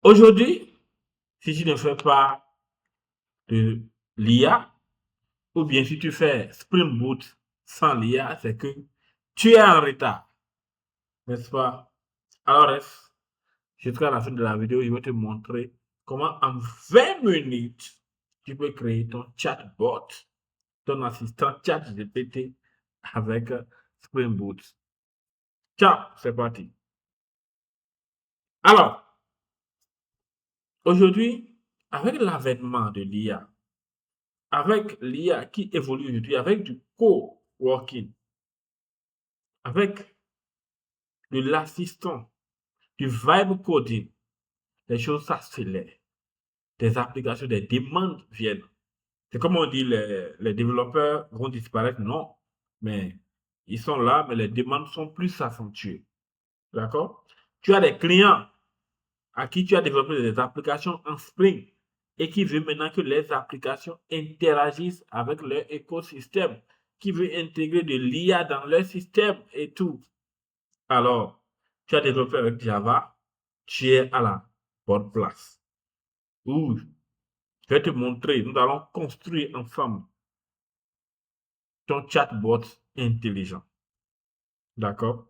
Aujourd'hui, si tu ne fais pas de l'IA, ou bien si tu fais Spring Boot sans l'IA, c'est que tu es en retard, n'est-ce pas? Alors, jusqu'à la fin de la vidéo, je vais te montrer comment en 20 minutes, tu peux créer ton chatbot, ton assistant ChatGPT avec Spring Boot. Ciao, c'est parti. Alors, aujourd'hui, avec l'avènement de l'IA, avec l'IA qui évolue aujourd'hui, avec du co-working, avec de l'assistant, du vibe coding, les choses s'accélèrent. Des applications, des demandes viennent. C'est comme on dit, les développeurs vont disparaître. Non, mais ils sont là, mais les demandes sont plus accentuées. D'accord? Tu as des clients à qui tu as développé des applications en Spring et qui veut maintenant que les applications interagissent avec leur écosystème, qui veut intégrer de l'IA dans leur système et tout. Alors, tu as développé avec Java, tu es à la bonne place. Ouh, je vais te montrer, nous allons construire ensemble ton chatbot intelligent. D'accord?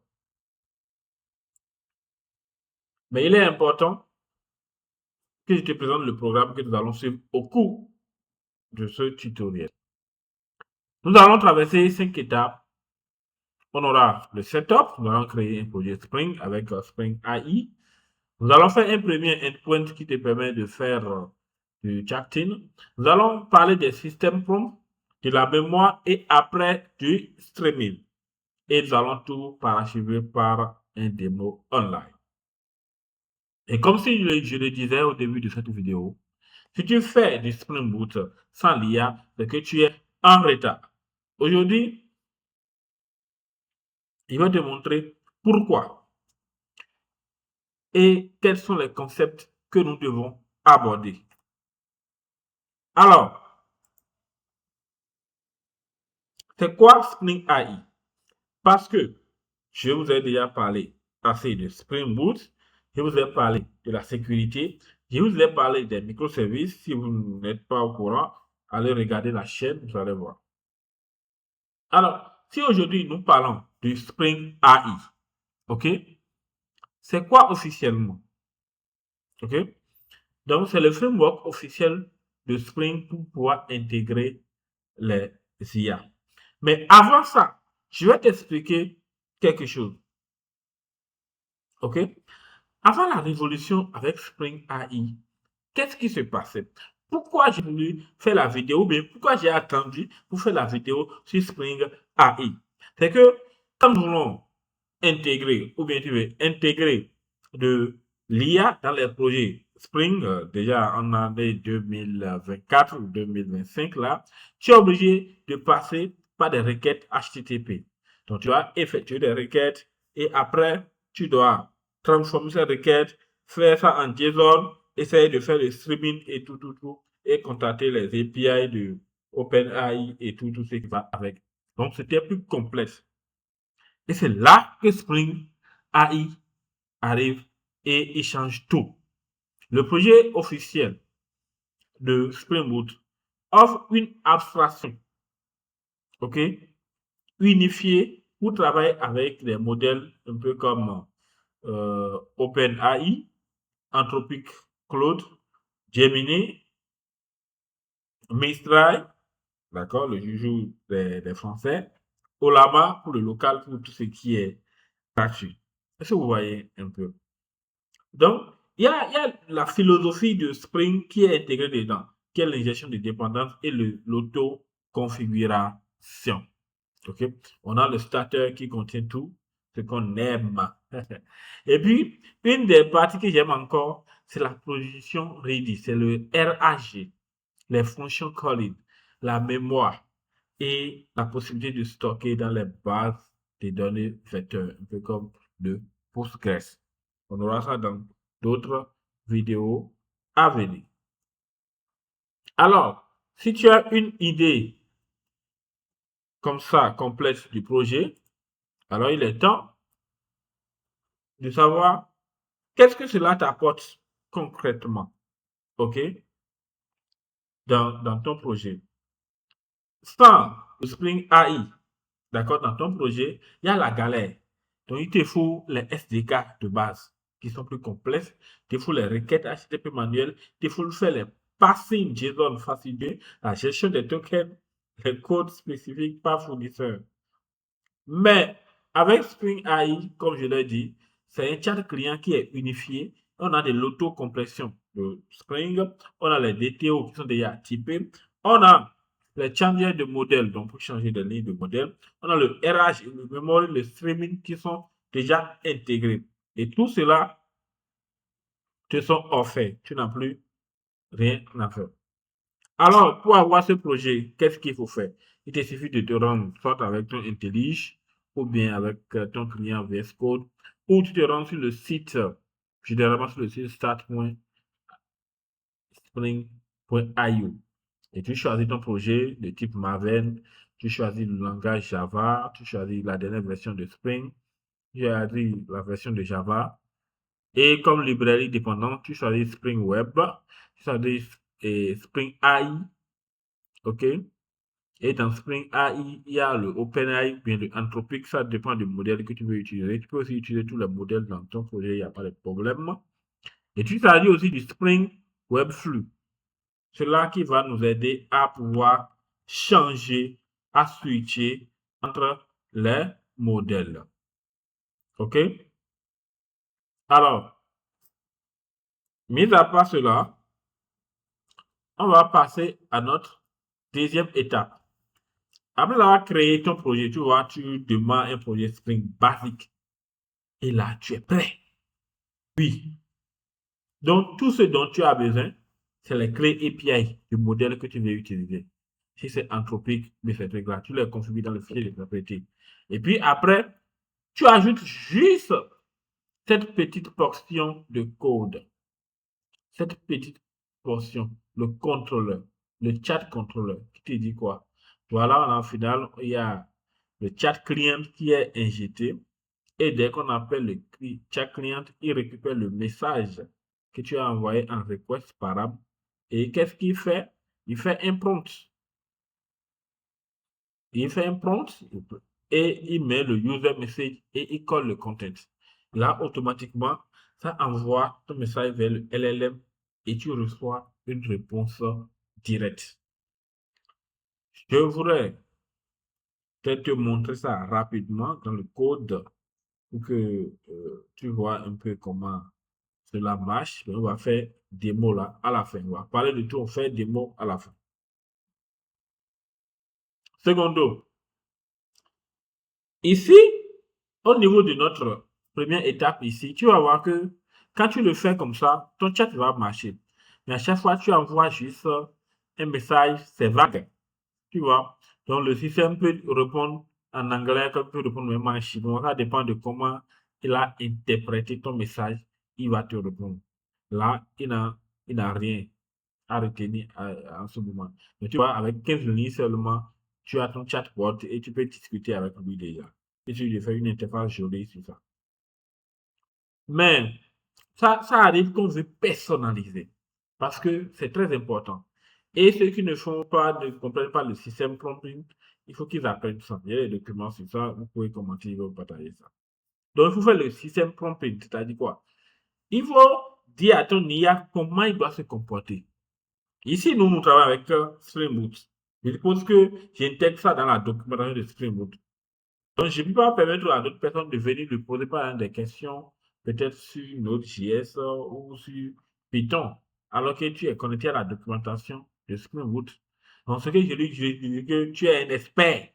Mais il est important que je te présente le programme que nous allons suivre au cours de ce tutoriel. Nous allons traverser 5 étapes. On aura le setup, nous allons créer un projet Spring avec Spring AI. Nous allons faire un premier endpoint qui te permet de faire du chatting. Nous allons parler des systèmes prompts, de la mémoire et après du streaming. Et nous allons tout parachever par un démo online. Et comme si je le disais au début de cette vidéo, si tu fais du Spring Boot sans l'IA, c'est que tu es en retard. Aujourd'hui, je vais te montrer pourquoi et quels sont les concepts que nous devons aborder. Alors, c'est quoi Spring AI? Parce que je vous ai déjà parlé assez de Spring Boot, je vous ai parlé de la sécurité, je vous ai parlé des microservices. Si vous n'êtes pas au courant, allez regarder la chaîne, vous allez voir. Alors, si aujourd'hui nous parlons du Spring AI, ok, c'est quoi officiellement? Ok, donc c'est le framework officiel de Spring pour pouvoir intégrer les IA. Mais avant ça, je vais t'expliquer quelque chose. Ok, avant la révolution avec Spring AI, qu'est-ce qui se passait? Pourquoi j'ai voulu faire la vidéo, mais pourquoi j'ai attendu pour faire la vidéo sur Spring AI? C'est que quand nous voulons intégrer, ou bien tu veux intégrer de l'IA dans les projets Spring, déjà en année 2024 ou 2025, là, tu es obligé de passer par des requêtes HTTP. Donc, tu vas effectuer des requêtes et après, tu dois transformer ces requêtes, faire ça en JSON, essayer de faire le streaming et tout, et contacter les API de OpenAI et tout ce qui va avec. Donc, c'était plus complexe. Et c'est là que Spring AI arrive et il change tout. Le projet officiel de Spring Boot offre une abstraction, ok, unifiée pour travailler avec des modèles un peu comme OpenAI, Anthropic Claude, Gemini, Mistral, d'accord, le joujou des Français, Olama pour le local, pour tout ce qui est gratuit. Est-ce que vous voyez un peu? Donc, il y a la philosophie de Spring qui est intégrée dedans, qui est l'ingestion de dépendance et l'auto-configuration. Ok? On a le starter qui contient tout ce qu'on aime. Et puis, une des parties que j'aime encore, c'est la position ready, c'est le RAG, les fonctions calling, la mémoire et la possibilité de stocker dans les bases de données vecteurs, un peu comme le Postgres. On aura ça dans d'autres vidéos à venir. Alors, si tu as une idée comme ça, complète du projet, alors il est temps de savoir qu'est-ce que cela t'apporte. concrètement, OK, dans ton projet. Sans le Spring AI, d'accord, dans ton projet, il y a la galère. Donc, il te faut les SDK de base qui sont plus complexes. Il te faut les requêtes HTTP manuelles. Il te faut faire les passing JSON facile, la gestion des tokens, les codes spécifiques par fournisseur. Mais avec Spring AI, comme je l'ai dit, c'est un chat client qui est unifié. On a de l'autocompression de Spring, on a les DTO qui sont déjà typés, on a les changers de modèle, donc pour changer de ligne de modèle, on a le RH, le memory, le streaming qui sont déjà intégrés. Et tout cela te sont offerts. Tu n'as plus rien à faire. Alors, pour avoir ce projet, qu'est-ce qu'il faut faire? Il te suffit de te rendre soit avec ton IntelliJ ou bien avec ton client VS Code, ou tu te rends sur le site, généralement sur le site start.spring.io. Et tu choisis ton projet de type Maven, tu choisis le langage Java, tu choisis la dernière version de Spring, tu choisis la version de Java. Et comme librairie dépendante, tu choisis Spring Web, tu choisis Spring AI, OK? Et dans Spring AI, il y a le OpenAI, bien le Anthropic, ça dépend du modèle que tu veux utiliser. Tu peux aussi utiliser tous les modèles dans ton projet, il n'y a pas de problème. Et tu choisis aussi du Spring Webflow. Cela qui va nous aider à pouvoir changer, à switcher entre les modèles. OK? Alors, mis à part cela, on va passer à notre deuxième étape. Après avoir créé ton projet, tu vois, tu demandes un projet Spring basique. Et là, tu es prêt. Oui. Donc, tout ce dont tu as besoin, c'est les clés API du modèle que tu veux utiliser. Si c'est anthropique, mais c'est très grave, tu les configures dans le fichier de propriété. Et puis après, tu ajoutes juste cette petite portion de code. Cette petite portion, le contrôleur, le chat contrôleur, qui te dit quoi? Voilà, en final, il y a le chat client qui est injecté. Et dès qu'on appelle le chat client, il récupère le message que tu as envoyé en request parable. Et qu'est-ce qu'il fait? Il fait un prompt. Il fait un prompt et il met le user message et il colle le content. Là, automatiquement, ça envoie ton message vers le LLM et tu reçois une réponse directe. Je voudrais peut-être te montrer ça rapidement dans le code pour que tu vois un peu comment cela marche. On va faire démo là à la fin. On va parler de tout, on fait démo à la fin. Secondo, ici, au niveau de notre première étape ici, tu vas voir que quand tu le fais comme ça, ton chat va marcher. Mais à chaque fois, tu envoies juste un message, c'est vague. Tu vois. Donc, le système peut répondre en anglais, comme peut répondre même en chinois. Ça dépend de comment il a interprété ton message. Il va te répondre. Là, il n'a rien à retenir en ce moment. Mais tu vois, avec 15 lignes seulement, tu as ton chatbot et tu peux discuter avec lui déjà. Et tu lui fais une interface jolie sur ça. Mais ça arrive qu'on veut personnaliser parce que c'est très important. Et ceux qui ne font pas, ne comprennent pas le système prompting, il faut qu'ils apprennent ça. Il y a des documents sur ça, vous pouvez commenter, vous partager ça. Donc, il faut faire le système prompting, c'est-à-dire quoi? Il faut dire à ton IA comment il doit se comporter. Ici, nous travaillons avec Spring Boot. Je suppose que j'intègre ça dans la documentation de Spring Boot. Donc, je ne peux pas permettre à d'autres personnes de venir lui poser par exemple, des questions, peut-être sur Node.js ou sur Python, alors que tu es connecté à la documentation de Spring Boot. Donc, ce que je lui dis, que tu es un expert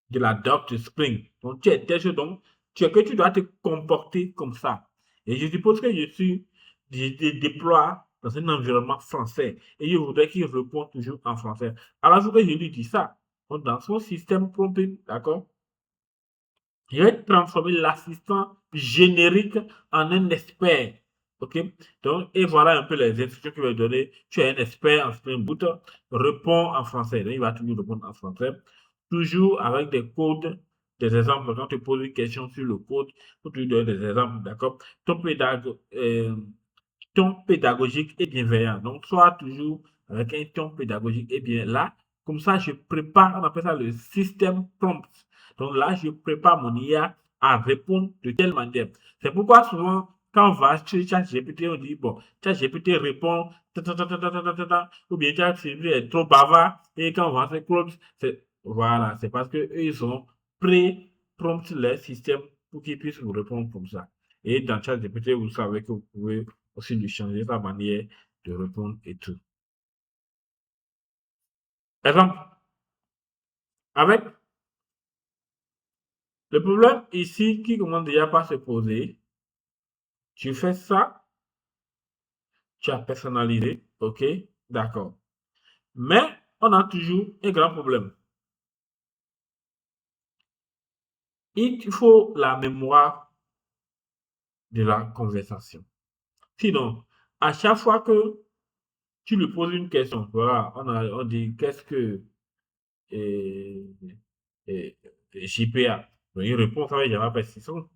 de la doc de Spring. Donc, tu es tel chose, donc, que tu dois te comporter comme ça. Et je suppose que je déploie dans un environnement français et je voudrais qu'il réponde toujours en français. Alors, je lui dis ça. Donc, dans son système prompting, d'accord? Je vais transformer l'assistant générique en un expert. OK? Donc, et voilà un peu les instructions qu'il va donner. Tu es un expert en Spring Boot, réponds en français. Donc, il va toujours répondre en français. Toujours avec des codes, des exemples. Quand tu poses une question sur le code, tu lui donnes des exemples, d'accord? ton pédagogique et bienveillant. Donc, sois toujours avec un ton pédagogique et bien là, comme ça, je prépare, on appelle ça le système prompt. Donc là, je prépare mon IA à répondre de telle manière. C'est pourquoi souvent, quand on va sur ChatGPT, on dit, bon, ChatGPT répond, ou bien ChatGPT est trop bavard, et quand on va faire prompt, voilà, c'est parce que eux, ils ont pré-prompt les systèmes pour qu'ils puissent vous répondre comme ça. Et dans ChatGPT, vous savez que vous pouvez aussi lui changer sa manière de répondre et tout. Exemple, avec le problème ici qui commence déjà par se poser, tu fais ça, tu as personnalisé, ok, d'accord. Mais on a toujours un grand problème. Il faut la mémoire de la conversation. Sinon, à chaque fois que tu lui poses une question, voilà, on dit qu'est-ce que euh, euh, JPA? Donc, il répond avec Java persistant.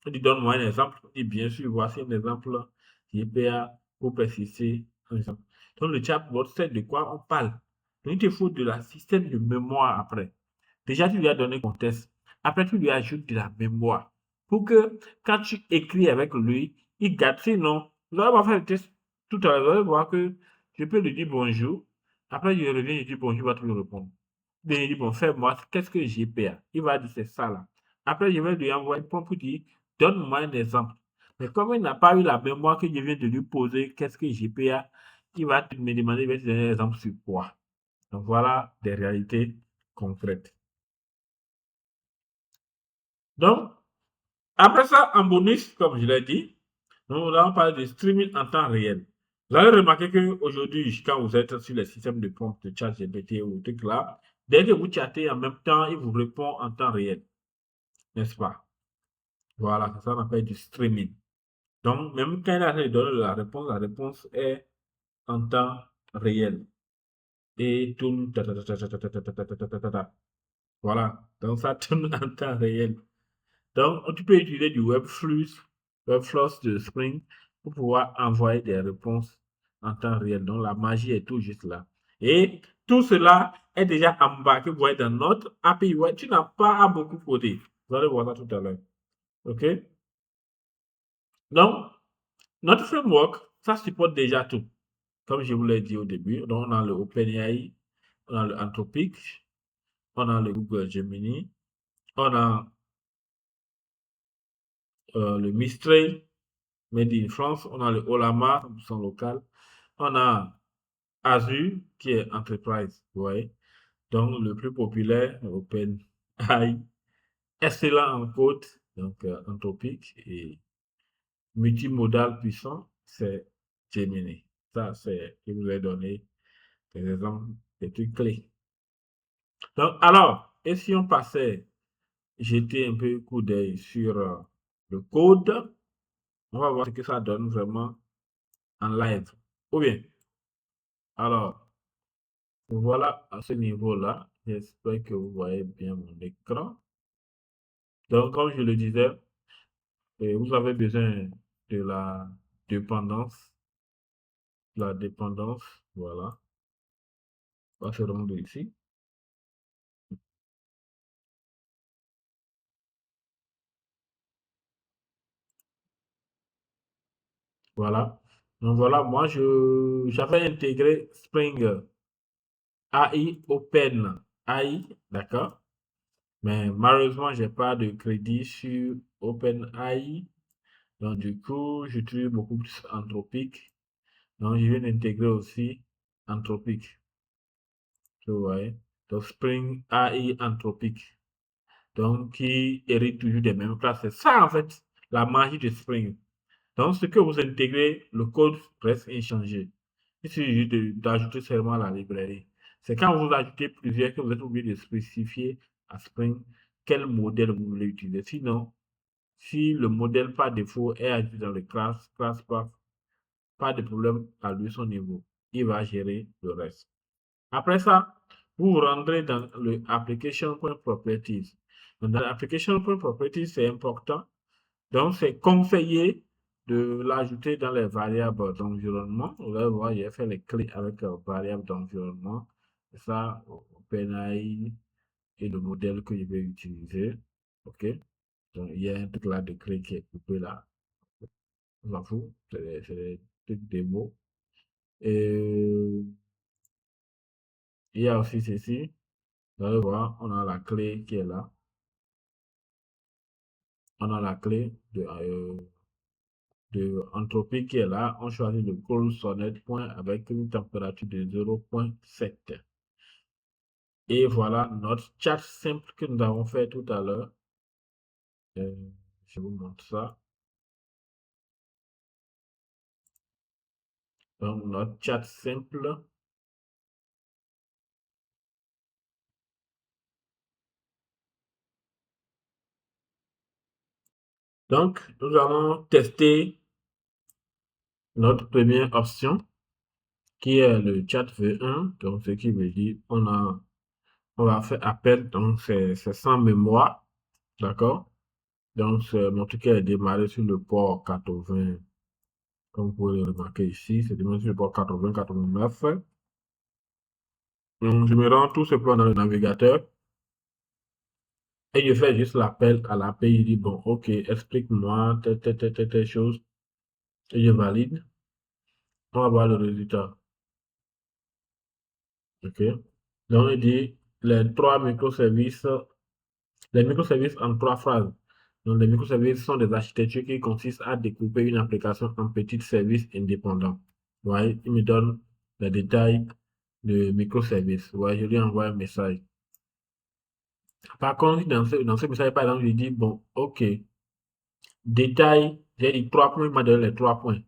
On dit donne-moi un exemple. Et bien sûr, voici un exemple JPA pour persister. Donc, le chatbot sait de quoi on parle. Donc, il te faut de la système de mémoire après. Déjà, tu lui as donné ton test. Après, tu lui ajoutes de la mémoire pour que quand tu écris avec lui, il garde. Sinon, vous allez faire le test tout à l'heure. Vous allez voir que je peux lui dire bonjour. Après, je reviens, je dis bonjour, il va tout lui répondre. Bien, il dit, bon, fais-moi, qu'est-ce que j'ai peur? Il va dire, c'est ça là. Après, je vais lui envoyer un prompt pour dire, donne-moi un exemple. Mais comme il n'a pas eu la mémoire que je viens de lui poser, qu'est-ce que j'ai peur? Il va me demander, il va te donner un exemple sur quoi. Donc, voilà des réalités concrètes. Donc, après ça, en bonus, comme je l'ai dit, nous allons parler de streaming en temps réel. Vous avez remarqué qu'aujourd'hui, quand vous êtes sur les systèmes de prompt de ChatGPT ou trucs là, dès que vous chattez en même temps, il vous répond en temps réel, n'est-ce pas? Voilà, c'est ça qu'on appelle du streaming. Donc, même quand il a donné la réponse est en temps réel. Et tourne. Voilà, donc ça tourne en temps réel. Donc, tu peux utiliser du Webflow de Spring pour pouvoir envoyer des réponses en temps réel. Donc, la magie est tout juste là. Et tout cela est déjà embarqué dans notre API web. Tu n'as pas à beaucoup coder. Vous allez voir ça tout à l'heure. OK? Donc, notre framework, ça supporte déjà tout. Comme je vous l'ai dit au début, donc on a le OpenAI, on a le Anthropic, on a le Google Gemini, on a le Mistral, Made in France, on a le Olama, son local, on a Azure, qui est Enterprise, vous voyez. Donc, le plus populaire, OpenAI, excellent en code, donc Anthropic, et multimodal puissant, c'est Gemini. Ça, c'est, je vous ai donné des exemples, des trucs clés. Donc, alors, et si on passait, jeter un peu coup d'œil sur le code, on va voir ce que ça donne vraiment en live. Ou bien, alors, voilà à ce niveau-là. J'espère que vous voyez bien mon écran. Donc, comme je le disais, vous avez besoin de la dépendance. La dépendance, voilà. On va se rendre ici. Voilà. Donc voilà, moi j'avais intégré Spring AI Open AI, d'accord? Mais malheureusement, j'ai pas de crédit sur OpenAI. Donc, du coup, j'utilise beaucoup plus Anthropic. Donc, je viens d'intégrer aussi Anthropic. Tu vois. Donc, Spring AI Anthropic. Donc, qui hérite toujours des mêmes classes. C'est ça, en fait, la magie de Spring. Donc, ce que vous intégrez, le code reste inchangé. Il suffit juste d'ajouter seulement la librairie. C'est quand vous ajoutez plusieurs que vous êtes obligé de spécifier à Spring quel modèle vous voulez utiliser. Sinon, si le modèle par défaut est ajouté dans le class pas de problème à lui son niveau. Il va gérer le reste. Après ça, vous vous rendrez dans le application.properties. Dans l'application.properties, c'est important. Donc, c'est conseillé de l'ajouter dans les variables d'environnement. Vous allez voir, j'ai fait les clés avec variables d'environnement. Ça, OpenAI et le modèle que je vais utiliser. OK. Donc, il y a un truc là de clé qui est coupé là. On s'en fout. C'est des trucs démo. Et il y a aussi ceci. Vous allez voir, on a la clé qui est là. On a la clé de entropie qui est là. On choisit le cold sonnet point avec une température de 0,7. Et voilà notre chat simple que nous avons fait tout à l'heure. Je vous montre ça. Donc, notre chat simple. Donc, nous allons tester notre première option qui est le chat V1. Donc, ce qui veut dire on va faire appel, donc c'est sans mémoire. D'accord? Donc, mon truc est démarré sur le port 80. Comme vous pouvez le remarquer ici, c'est démarré sur le port 80-89. Donc, je me rends tout simplement dans le navigateur. Et je fais juste l'appel à l'API. Il dit, bon, OK, explique-moi telle chose. Et je valide. On va voir le résultat. OK. Donc, il dit les microservices en 3 phrases. Donc, les microservices sont des architectures qui consistent à découper une application en petits services indépendants. Vous voyez, il me donne les détails de microservices. Vous voyez, je lui envoie un message. Par contre, dans ce message, par exemple, je lui dis, bon, OK, détail, j'ai dit 3 points, il m'a donné les 3 points.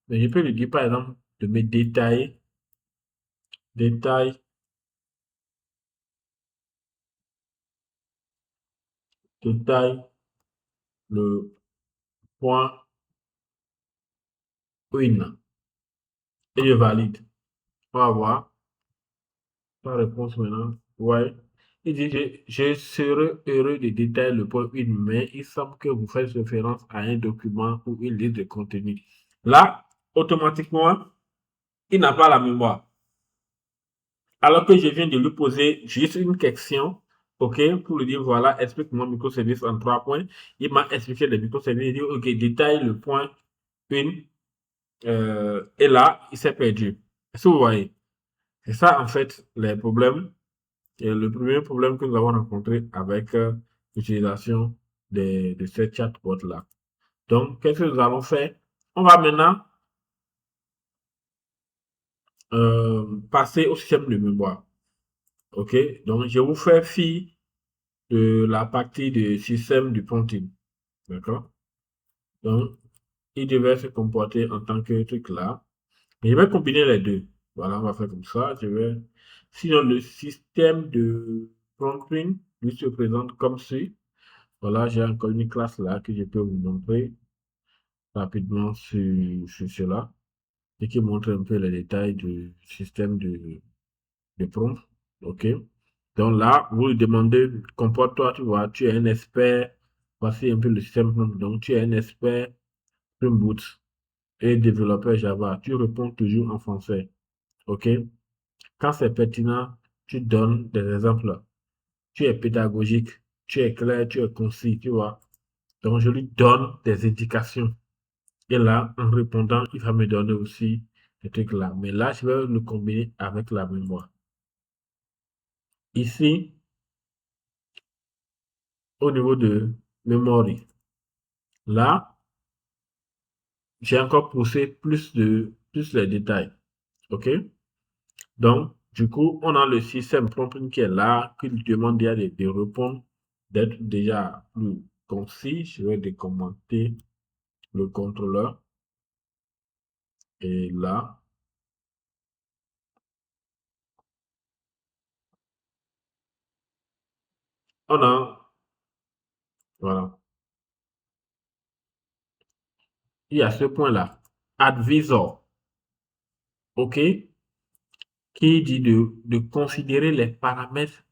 Mais je peux lui dire, par exemple, de me détailler, détail le point win. Et je valide. On va voir. Pas réponse maintenant. Ouais. Il dit, je serais heureux de détailler le point win, mais il semble que vous faites référence à un document ou une liste de contenu. Là, automatiquement, il n'a pas la mémoire. Alors que je viens de lui poser juste une question, OK, pour lui dire, voilà, explique-moi microservice en 3 points. Il m'a expliqué les microservices. Il dit, OK, détaille le point 1. Et là, il s'est perdu. Est-ce que vous voyez? C'est ça, en fait, les problèmes. Et le premier problème que nous avons rencontré avec l'utilisation de ces chatbots-là. Donc, qu'est-ce que nous allons faire? On va maintenant passer au système de mémoire. OK? Donc, je vous fais fi de la partie du système du prompting. D'accord? Donc, il devait se comporter en tant que truc là. Et je vais combiner les deux. Voilà, on va faire comme ça. Sinon, le système de prompting lui se présente comme suit. Voilà, j'ai encore une classe là que je peux vous montrer rapidement sur cela et qui montre un peu les détails du système de prompt. OK? Donc là, vous lui demandez, comporte-toi, tu vois, tu es un expert. Voici un peu le système prompt. Donc, tu es un expert Spring Boot et développeur Java. Tu réponds toujours en français. OK? Quand c'est pertinent, tu donnes des exemples. Tu es pédagogique, tu es clair, tu es concis, tu vois. Donc, je lui donne des indications. Et là, en répondant, il va me donner aussi des trucs là. Mais là, je vais le combiner avec la mémoire. Ici, au niveau de mémoire, là, j'ai encore poussé plus les détails. OK? Donc, du coup, on a le système prompt qui est là, qui lui demande déjà de répondre, d'être déjà plus concis. Je vais décommenter le contrôleur. Et là, on a, voilà, il y a ce point-là, advisor, OK, qui dit de considérer les paramètres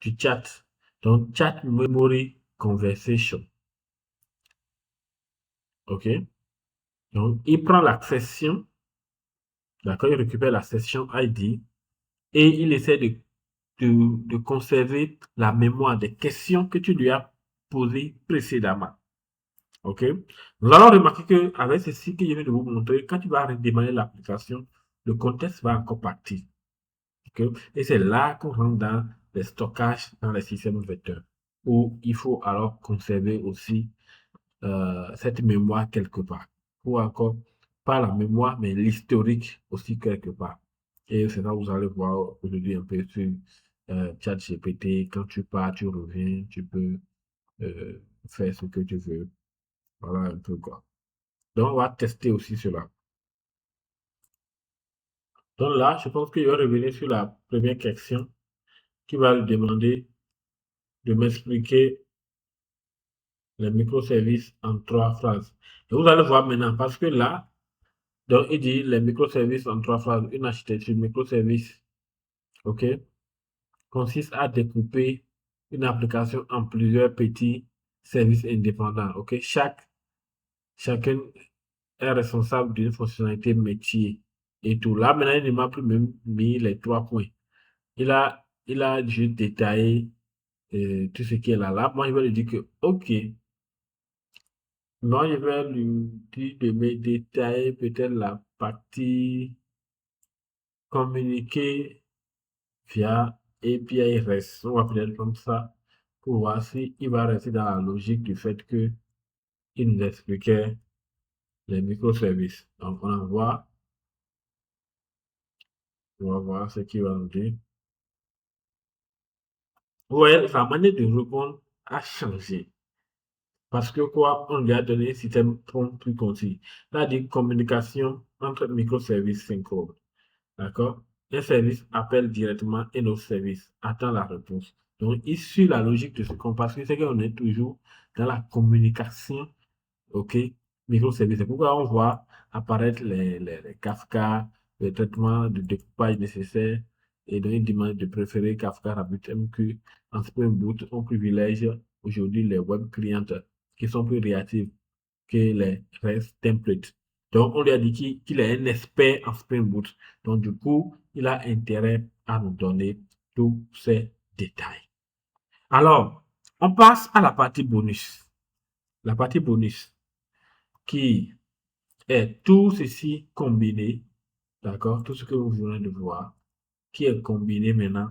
du chat. Donc, chat memory conversation, OK. Donc, il prend la session, d'accord, il récupère la session ID et il essaie de conserver la mémoire des questions que tu lui as posées précédemment. OK? Nous allons remarquer qu'avec ceci que je viens de vous montrer, quand tu vas redémarrer l'application, le contexte va encore partir. OK? Et c'est là qu'on rentre dans les stockages dans les systèmes vecteurs, où il faut alors conserver aussi cette mémoire quelque part. Ou encore, pas la mémoire, mais l'historique aussi quelque part. Et c'est là où vous allez voir aujourd'hui un peu sur ChatGPT. Quand tu pars, tu reviens, tu peux faire ce que tu veux. Voilà un peu quoi. Donc, on va tester aussi cela. Donc là, je pense qu'il va revenir sur la première question qui va lui demander de m'expliquer les microservices en 3 phrases. Et vous allez voir maintenant, parce que là, donc il dit les microservices en 3 phrases. Une architecture microservice, OK, consiste à découper une application en plusieurs petits services indépendants, OK. Chacun est responsable d'une fonctionnalité métier et tout. Là, maintenant, il ne m'a plus même mis les 3 points. Il a juste détaillé tout ce qui est là. Là, moi, je vais lui dire que, OK, moi, je vais lui dire de me détailler peut-être la partie communiquer via API REST. On va peut-être comme ça pour voir s'il va rester dans la logique du fait que il nous expliquait les microservices. Donc, on va voir ce qu'il va nous dire. Vous voyez, sa manière de répondre a changé. Parce que quoi, on lui a donné un système plus concis. Là, dit communication entre microservices synchrones. D'accord? Un service appelle directement un autre service, attend la réponse. Donc, il suit la logique de ce qu'on passe, c'est qu'on est toujours dans la communication, OK, microservice. C'est pourquoi on voit apparaître les Kafka, le traitement de découpage nécessaire, et donc il demande de préférer Kafka RabbitMQ. En Spring Boot, on privilège aujourd'hui les web clients qui sont plus réactifs que les REST templates. Donc, on lui a dit qu'il est un expert en Spring Boot. Donc, du coup, il a intérêt à nous donner tous ces détails. Alors, on passe à la partie bonus. La partie bonus qui est tout ceci combiné, d'accord, tout ce que vous venez de voir, qui est combiné maintenant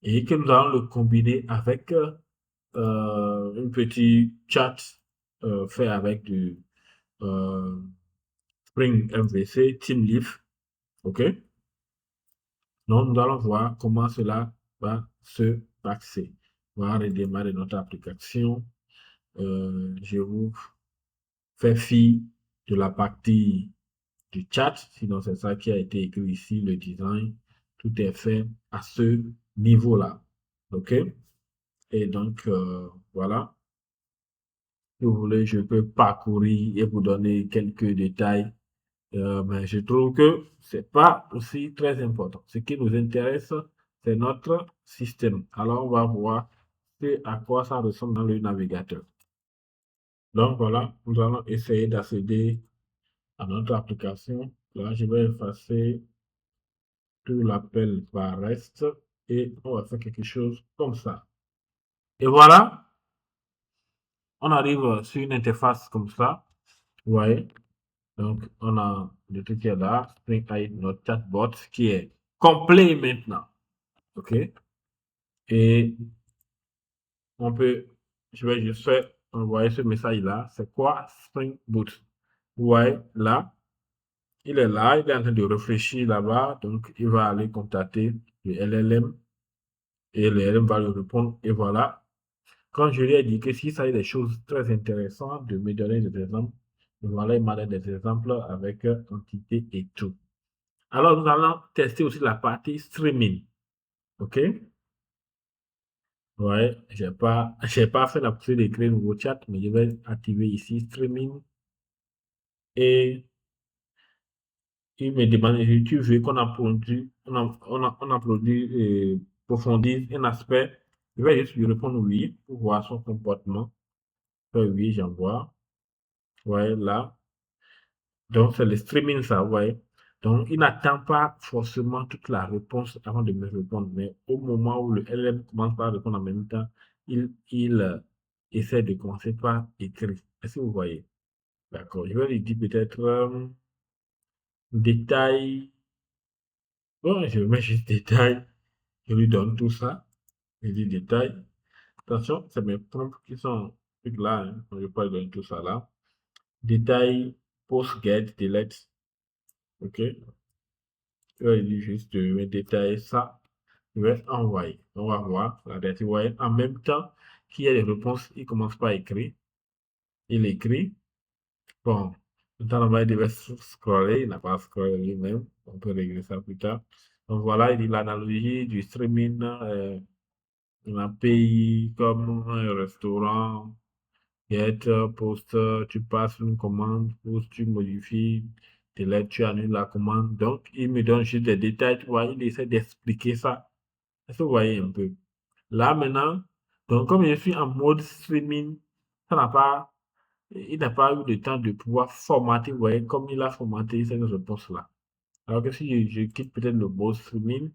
et que nous allons le combiner avec un petit chat fait avec du Spring MVC, TeamLeaf, OK? Donc, nous allons voir comment cela va se passer. On va redémarrer notre application. Je vous fais fi de la partie du chat, sinon c'est ça qui a été écrit ici, le design. Tout est fait à ce niveau-là. OK? Et donc, voilà. Si vous voulez, je peux parcourir et vous donner quelques détails. Mais je trouve que c'est pas aussi très important. Ce qui nous intéresse, c'est notre système. Alors, on va voir à quoi ça ressemble dans le navigateur. Donc, voilà, nous allons essayer d'accéder à notre application. Là, je vais effacer tout l'appel par reste et on va faire quelque chose comme ça. Et voilà, on arrive sur une interface comme ça. Vous voyez? Donc, on a le truc qui est là, Spring AI, notre chatbot qui est complet maintenant. OK? Et on peut, je vais juste faire envoyer ce message-là. C'est quoi Spring Boot? Vous voyez là, il est là, il est en train de réfléchir là-bas. Donc, il va aller contacter le LLM et le LLM va lui répondre. Et voilà. Quand je lui ai dit que si ça a des choses très intéressantes, de me donner des exemples, voilà, il m'a donné des exemples avec entité et tout. Alors, nous allons tester aussi la partie streaming. OK? Ouais, j'ai pas fait la possibilité d'écrire un nouveau chat, mais je vais activer ici streaming et il me demande si tu veux qu'on approfondisse, on approfondisse un aspect. Je vais juste lui répondre oui pour voir son comportement. Oui, j'envoie. Ouais, là. Donc, c'est le streaming, ça, vous voyez. Donc, il n'attend pas forcément toute la réponse avant de me répondre. Mais au moment où le LLM commence par répondre en même temps, il essaie de commencer par écrire. Est-ce que vous voyez? D'accord. Je vais lui dire peut-être détail. Bon, je mets juste détail. Je lui donne tout ça. Je dis détail. Attention, c'est mes prompts qui sont là. Hein. Je ne vais pas lui donner tout ça là. Détail, post, get, delete. OK. Je vais lui juste détailler ça. Je vais envoyer. On va voir la date. Vous voyez, en même temps qu'il y a les réponses, il commence par écrire. Il écrit. Bon, le temps d'envoyer devait scroller. Il n'a pas scrollé lui-même. On peut régler ça plus tard. Donc voilà, il dit l'analogie du streaming. Un pays comme un restaurant, get, post, tu passes une commande, post, tu modifies, delete, tu annules la commande. Donc, il me donne juste des détails, tu vois, il essaie d'expliquer ça. Est-ce que vous voyez un peu? Là, maintenant, donc, comme je suis en mode streaming, il n'a pas eu le temps de pouvoir formater, vous voyez, comme il a formaté cette réponse-là. Alors que si je quitte peut-être le mode streaming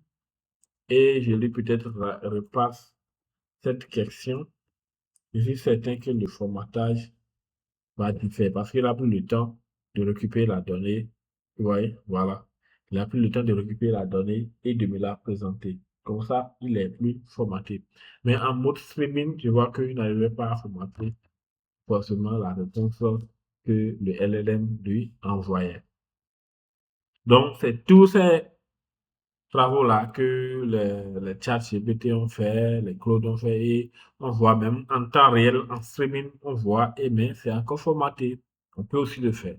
et je lui peut-être repasse cette question, je suis certain que le formatage va être fait parce qu'il a pris le temps de récupérer la donnée. Vous voyez, voilà. Il a pris le temps de récupérer la donnée et de me la présenter. Comme ça, il est plus formaté. Mais en mode streaming, je vois qu'il n'arrivait pas à formater forcément la réponse que le LLM lui envoyait. Donc, c'est tous ces travaux-là que les chats GPT ont fait, les Claude ont fait, et on voit même en temps réel, en streaming, on voit, et mais c'est encore formaté. On peut aussi le faire.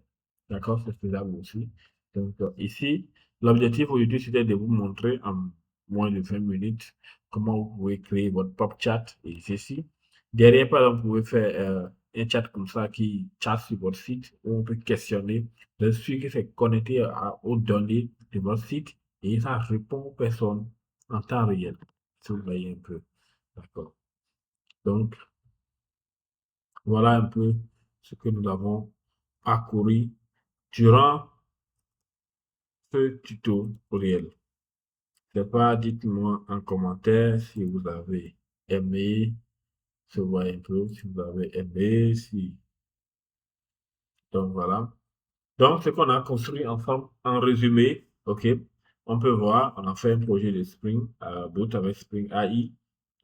D'accord? C'est faisable aussi. Donc, ici, l'objectif aujourd'hui, c'était de vous montrer en moins de 20 minutes comment vous pouvez créer votre propre chat et ceci. Derrière, par exemple, vous pouvez faire un chat comme ça qui chat sur votre site où on peut questionner. Je suis que c'est connecté aux données de votre site et ça répond aux personnes en temps réel. Si vous voyez un peu. D'accord. Donc, voilà un peu ce que nous avons parcouru durant ce tutoriel. C'est pas, dites-moi en commentaire si vous avez aimé, se voir un peu, si vous avez aimé, si. Donc, voilà. Donc, ce qu'on a construit ensemble, en résumé, OK, on peut voir, on a fait un projet de Spring Boot avec Spring AI.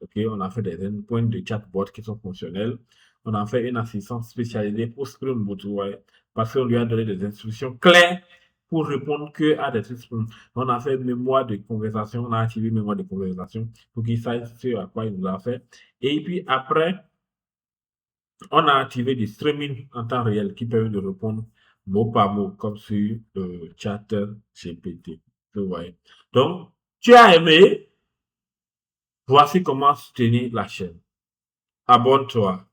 OK, on a fait des endpoints de chatbot qui sont fonctionnels. On a fait une assistance spécialisée pour Spring Boot, ouais, parce qu'on lui a donné des instructions claires pour répondre que à des Spring. On a fait mémoire de conversation, on a activé mémoire de conversation pour qu'il sache ce à quoi il nous a fait. Et puis après, on a activé du streaming en temps réel qui permet de répondre mot par mot, comme sur chat GPT. Vous voyez. Donc, tu as aimé, voici comment soutenir la chaîne. Abonne-toi,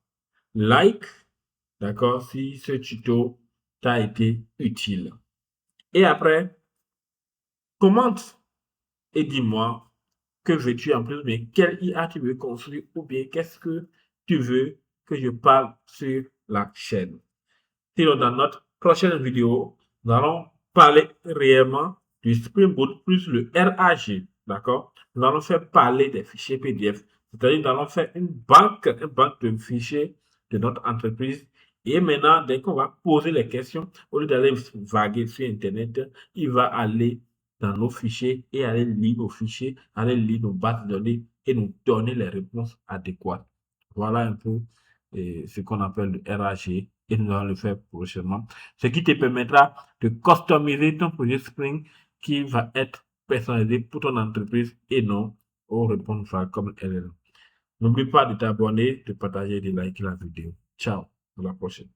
like, d'accord, si ce tuto t'a été utile. Et après, commente et dis-moi que veux-tu en plus, mais quel IA tu veux construire ou bien qu'est-ce que tu veux que je parle sur la chaîne. Sinon, dans notre prochaine vidéo, nous allons parler réellement du Spring Boot plus le RAG. D'accord? Nous allons faire parler des fichiers PDF. C'est-à-dire, nous allons faire une banque de fichiers de notre entreprise. Et maintenant, dès qu'on va poser les questions, au lieu d'aller vaguer sur Internet, il va aller dans nos fichiers et aller lire nos fichiers, aller lire nos bases de données et nous donner les réponses adéquates. Voilà un peu ce qu'on appelle le RAG et nous allons le faire prochainement. Ce qui te permettra de customiser ton projet Spring qui va être personnalisé pour ton entreprise et non aux réponses comme elle. N'oublie pas de t'abonner, de partager et de liker la vidéo. Ciao, à la prochaine.